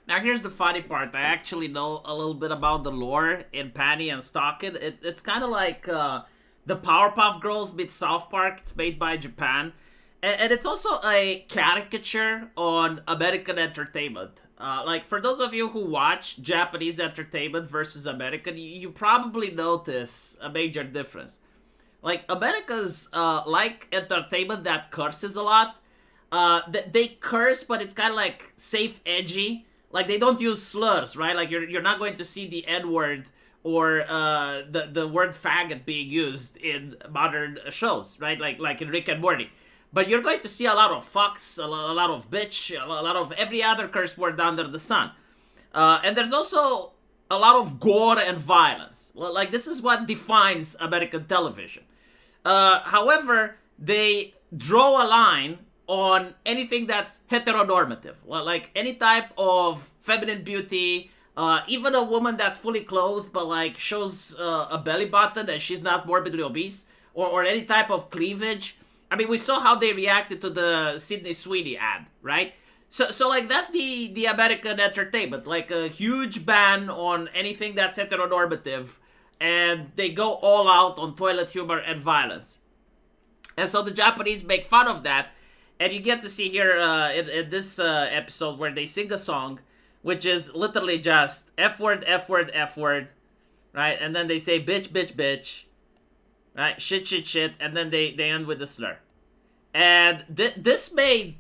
Now here's the funny part. I actually know a little bit about the lore in Panty and Stockin. It's kind of like the Powerpuff Girls meets South Park. It's made by Japan. And it's also a caricature on American entertainment. Like, for those of you who watch Japanese entertainment versus American, you probably notice a major difference. Like, America's, like entertainment that curses a lot. They curse, but it's kind of like safe, edgy. Like, they don't use slurs, right? Like, you're not going to see the N-word or the word faggot being used in modern shows, right? Like in Rick and Morty. But you're going to see a lot of fucks, a lot of bitch, a lot of every other curse word under the sun. And there's also a lot of gore and violence. Like, this is what defines American television. However, they draw a line on anything that's heteronormative. Like, any type of feminine beauty, even a woman that's fully clothed but, like, shows a belly button and she's not morbidly obese, or any type of cleavage. I mean, we saw how they reacted to the Sydney Sweeney ad, right? So like, that's the American entertainment. Like, a huge ban on anything that's heteronormative, and they go all out on toilet humor and violence. And so the Japanese make fun of that, and you get to see here in this episode where they sing a song, which is literally just F word, F word, F word, right? And then they say bitch, bitch, bitch. Right, shit, shit, shit, and then they end with the slur. And this made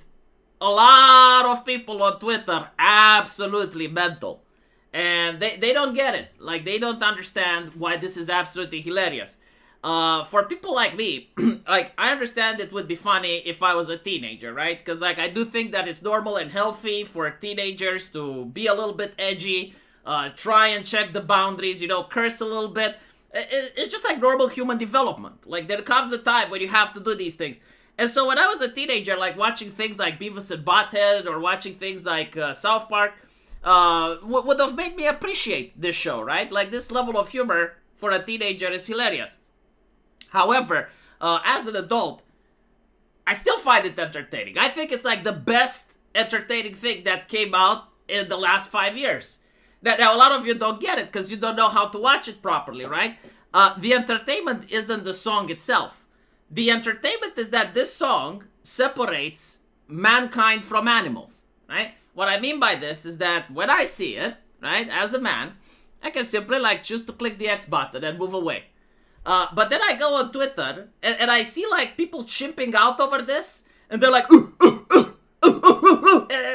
a lot of people on Twitter absolutely mental. And they don't get it. Like, they don't understand why this is absolutely hilarious. For people like me, like, I understand it would be funny if I was a teenager, right? Because, like, I do think that it's normal and healthy for teenagers to be a little bit edgy, try and check the boundaries, curse a little bit. It's just like normal human development. Like, there comes a time when you have to do these things. And so when I was a teenager, like, watching things like Beavis and Butthead or watching things like South Park would have made me appreciate this show, right? Like, this level of humor for a teenager is hilarious. However, as an adult, I still find it entertaining. I think it's like the best entertaining thing that came out in the last 5 years. Now, a lot of you don't get it because you don't know how to watch it properly, right? The entertainment isn't the song itself. The entertainment is that this song separates mankind from animals, right? What I mean by this is that when I see it, right, as a man, I can simply, like, choose to click the X button and move away. But then I go on Twitter and I see, like, people chimping out over this, and they're like,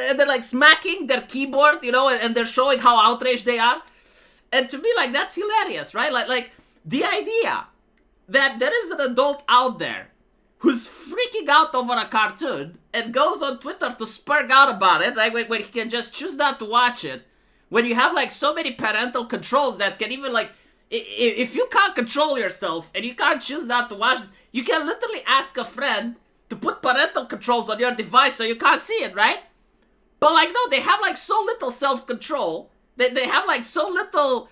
and they're like smacking their keyboard, and they're showing how outraged they are. And to me, like, that's hilarious, right? Like the idea that there is an adult out there who's freaking out over a cartoon and goes on Twitter to spurg out about it, right? When he can just choose not to watch it. When you have, like, so many parental controls that can even, like, if you can't control yourself and you can't choose not to watch this, you can literally ask a friend to put parental controls on your device so you can't see it, right? But, like, no, they have, like, so little self-control. They have, like, so little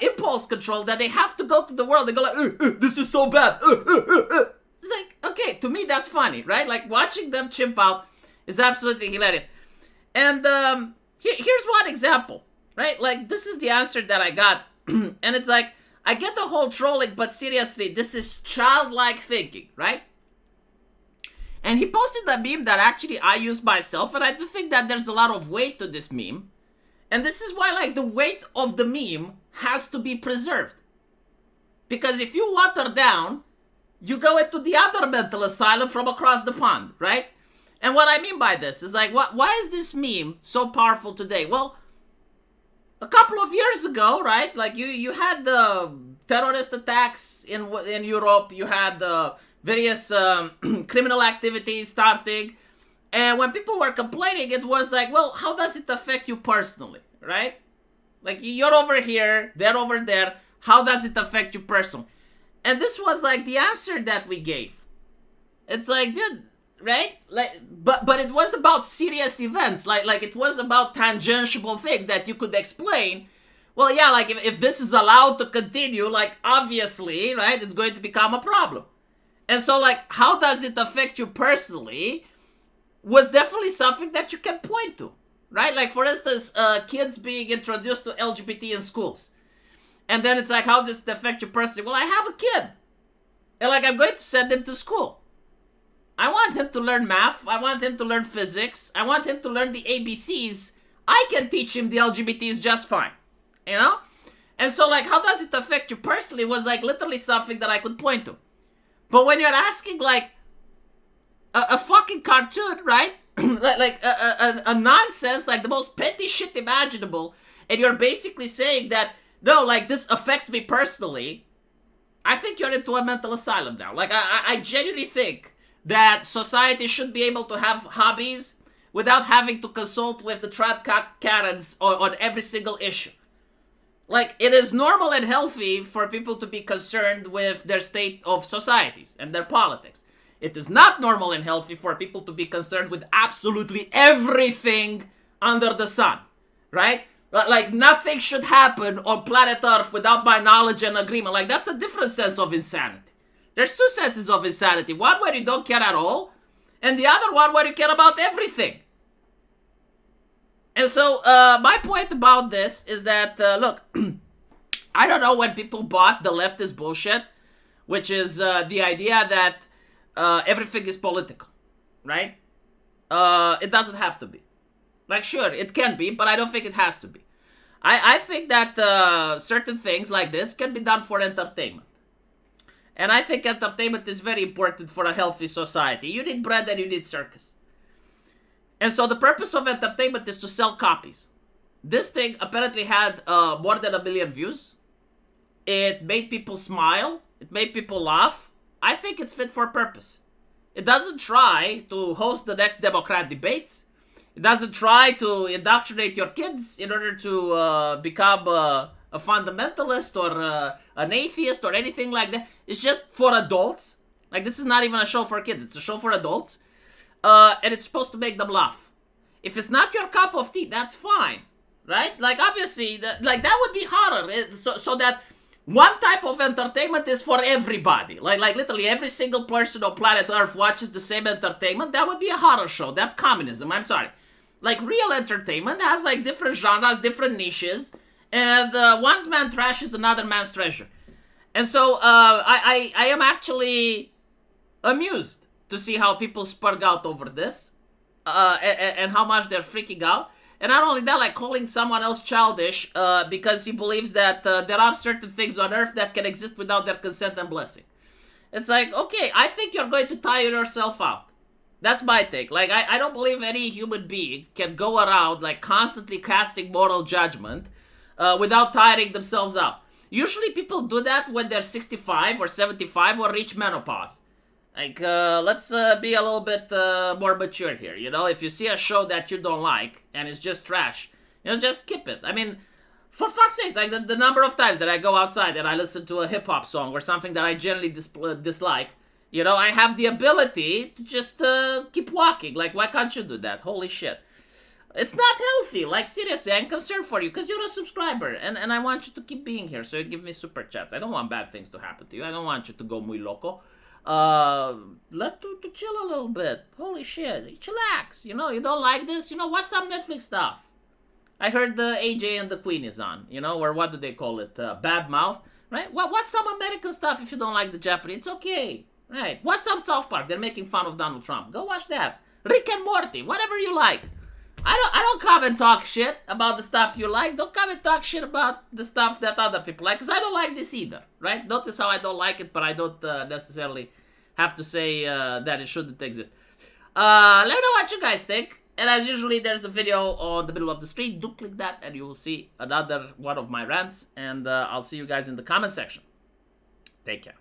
impulse control that they have to go to the world and go like, this is so bad. It's like, okay, to me that's funny, right? Like, watching them chimp out is absolutely hilarious. And here's one example, right? Like, this is the answer that I got. And it's like, I get the whole trolling, but seriously, this is childlike thinking, right? And he posted a meme that actually I use myself, and I do think that there's a lot of weight to this meme. And this is why, like, the weight of the meme has to be preserved. Because if you water down, you go into the other mental asylum from across the pond, right? And what I mean by this is, like, why is this meme so powerful today? Well, a couple of years ago, right? Like, you had the terrorist attacks in Europe. You had the various criminal activities starting. And when people were complaining, it was like, well, how does it affect you personally, right? Like, you're over here, they're over there. How does it affect you personally? And this was, like, the answer that we gave. It's like, dude, right? Like, but it was about serious events. Like it was about tangential things that you could explain. Well, yeah, like, if this is allowed to continue, like, obviously, right, it's going to become a problem. And so, like, how does it affect you personally was definitely something that you can point to. right? Like, for instance, kids being introduced to LGBT in schools. And then it's like, how does it affect you personally? Well, I have a kid. And, like, I'm going to send him to school. I want him to learn math. I want him to learn physics. I want him to learn the ABCs. I can teach him the LGBTs just fine. You know? And so, like, how does it affect you personally was, like, literally something that I could point to. But when you're asking, like, a fucking cartoon, right? like a nonsense, like the most petty shit imaginable, and you're basically saying that, no, like, this affects me personally, I think you're into a mental asylum now. Like, I genuinely think that society should be able to have hobbies without having to consult with the trad Karens on every single issue. Like, it is normal and healthy for people to be concerned with their state of societies and their politics. It is not normal and healthy for people to be concerned with absolutely everything under the sun, right? Like, nothing should happen on planet Earth without my knowledge and agreement. Like, that's a different sense of insanity. There's two senses of insanity. One where you don't care at all, and the other one where you care about everything. And so, my point about this is that, look, I don't know when people bought the leftist bullshit, which is the idea that everything is political, right? It doesn't have to be. Like, sure, it can be, but I don't think it has to be. I think that certain things like this can be done for entertainment. And I think entertainment is very important for a healthy society. You need bread and you need circus. And so the purpose of entertainment is to sell copies. This thing apparently had more than 1 million views. It made people smile. It made people laugh. I think it's fit for purpose. It doesn't try to host the next Democrat debates. It doesn't try to indoctrinate your kids in order to become a fundamentalist or an atheist or anything like that. It's just for adults. Like, this is not even a show for kids. It's a show for adults. And it's supposed to make them laugh. If it's not your cup of tea, that's fine. Right? Like, obviously, that would be harder. So that one type of entertainment is for everybody. Like literally every single person on planet Earth watches the same entertainment. That would be a horror show. That's communism. I'm sorry. Like, real entertainment has, like, different genres, different niches. And one man's trash is another man's treasure. And so I am actually amused to see how people spurg out over this. And how much they're freaking out. And not only that, like, calling someone else childish because he believes that there are certain things on Earth that can exist without their consent and blessing. It's like, okay, I think you're going to tire yourself out. That's my take. Like, I don't believe any human being can go around, like, constantly casting moral judgment without tiring themselves out. Usually people do that when they're 65 or 75 or reach menopause. Like, let's be a little bit more mature here, you know? If you see a show that you don't like, and it's just trash, you know, just skip it. I mean, for fuck's sake, like, the number of times that I go outside and I listen to a hip-hop song or something that I generally dislike, you know, I have the ability to just keep walking. Like, why can't you do that? Holy shit. It's not healthy. Like, seriously, I'm concerned for you because you're a subscriber. And I want you to keep being here, so you give me super chats. I don't want bad things to happen to you. I don't want you to go muy loco. To chill a little bit. Holy shit. Chillax. You know, you don't like this? You know, watch some Netflix stuff. I heard the AJ and the Queen is on, you know, or what do they call it? Bad Mouth, right? Well, watch some American stuff if you don't like the Japanese. It's okay, right? Watch some South Park. They're making fun of Donald Trump. Go watch that. Rick and Morty, whatever you like. I don't come and talk shit about the stuff you like. Don't come and talk shit about the stuff that other people like, because I don't like this either, right? Notice how I don't like it, but I don't necessarily have to say that it shouldn't exist. Let me know what you guys think. And as usually, there's a video on the middle of the screen. Do click that and you will see another one of my rants. And I'll see you guys in the comment section. Take care.